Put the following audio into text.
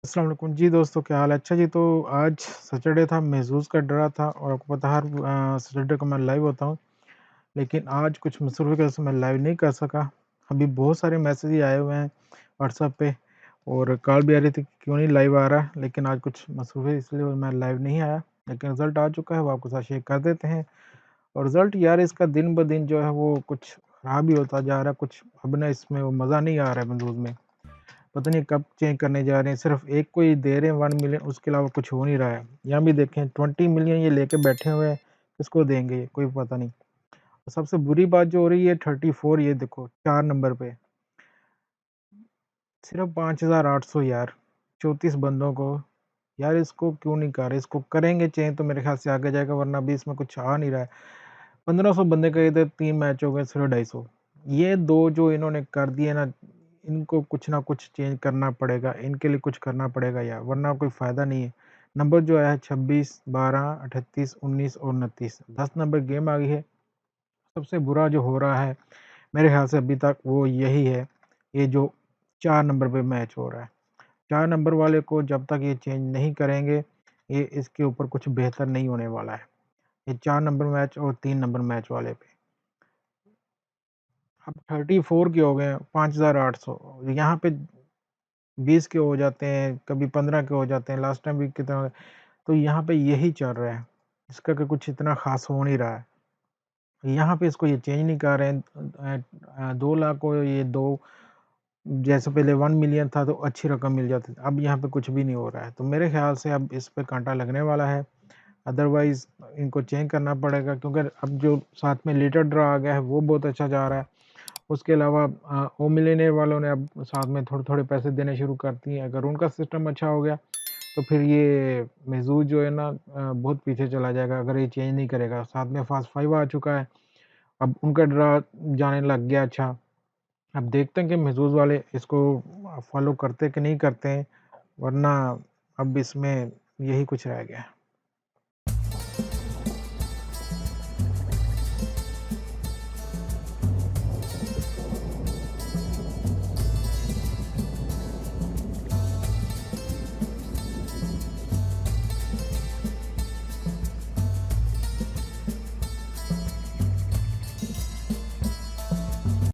अस्सलाम वालेकुम। जी दोस्तों, क्या हाल है? अच्छा जी, तो आज सैटरडे था, महज़ूज़ का डरा था और आपको पता है हर सैटरडे को मैं लाइव होता हूँ, लेकिन आज कुछ मसरूफ़ी की वजह से मैं लाइव नहीं कर सका। अभी बहुत सारे मैसेज आए हुए हैं व्हाट्सएप पे और कॉल भी आ रही थी कि क्यों नहीं लाइव आ रहा, लेकिन आज कुछ मसरूफ़ी इसलिए मैं लाइव नहीं आया। लेकिन रिज़ल्ट आ चुका है, वो आपके साथ शेयर कर देते हैं। और रिज़ल्ट यार इसका दिन-ब-दिन जो है वो कुछ ख़राब ही होता जा रहा है, कुछ अब ना इसमें वो मज़ा नहीं आ रहा है महज़ूज़ में। पता नहीं कब चेंज करने जा रहे हैं, सिर्फ़ एक को ही दे रहे हैं 1 मिलियन, उसके अलावा कुछ हो नहीं रहा है। यहाँ भी देखें 20 मिलियन ये लेके बैठे हुए हैं, किसको देंगे ये? कोई पता नहीं। सबसे बुरी बात जो हो रही है 34 ये देखो 4 नंबर पे, सिर्फ़ 5,800 यार, 34 बंदों को, यार इसको क्यों नहीं कर रहे? इसको करेंगे चेंज तो मेरे ख़्याल से आगे जाएगा, वरना अभी इसमें कुछ आ नहीं रहा है। 1500 बंदे का इधर 3 मैच हो गए, सिर्फ़ 250। ये 2 जो इन्होंने कर दिए ना, इनको कुछ ना कुछ चेंज करना पड़ेगा, इनके लिए कुछ करना पड़ेगा यार, वरना कोई फ़ायदा नहीं है। नंबर जो आया है 26, 12, 38, 19 और 29, 10 नंबर गेम आ गई है। सबसे बुरा जो हो रहा है, मेरे ख़्याल से अभी तक वो यही है, ये जो 4 नंबर पे मैच हो रहा है। 4 नंबर वाले को जब तक ये चेंज नहीं करेंगे, ये इसके ऊपर कुछ बेहतर नहीं होने वाला है। ये 4 नंबर मैच और 3 नंबर मैच वाले पे। अब 34 के हो गए हैं, 5,800 यहाँ पे 20 के हो जाते हैं, कभी 15 के हो जाते हैं, लास्ट टाइम भी कितना हो गया, तो यहाँ पे यही चल रहा है, इसका कि कुछ इतना ख़ास हो नहीं रहा है। यहाँ पे इसको ये चेंज नहीं कर रहे हैं 2 लाख को ये 2 जैसे पहले 1 मिलियन था तो अच्छी रकम मिल जाती थी, अब यहाँ पे कुछ भी नहीं हो रहा है, तो मेरे ख़्याल से अब इस पे काँटा लगने वाला है। अदरवाइज़ इनको चेंज करना पड़ेगा क्योंकि अब जो साथ में लीडर ड्रा आ गया है, वो बहुत अच्छा जा रहा है। उसके अलावा ओ मिलियनेयर वालों ने अब साथ में थोड़े-थोड़े पैसे देने शुरू कर दिए। अगर उनका सिस्टम अच्छा हो गया, तो फिर ये महज़ूज़ जो है ना बहुत पीछे चला जाएगा अगर ये चेंज नहीं करेगा। साथ में फ़ास्ट 5 आ चुका है, अब उनका ड्रा जाने लग गया अच्छा। अब देखते हैं कि महज़ूज़ वाले इसको फ़ॉलो करते हैं कि नहीं करते हैं, वरना अब इसमें यही कुछ रह गया है।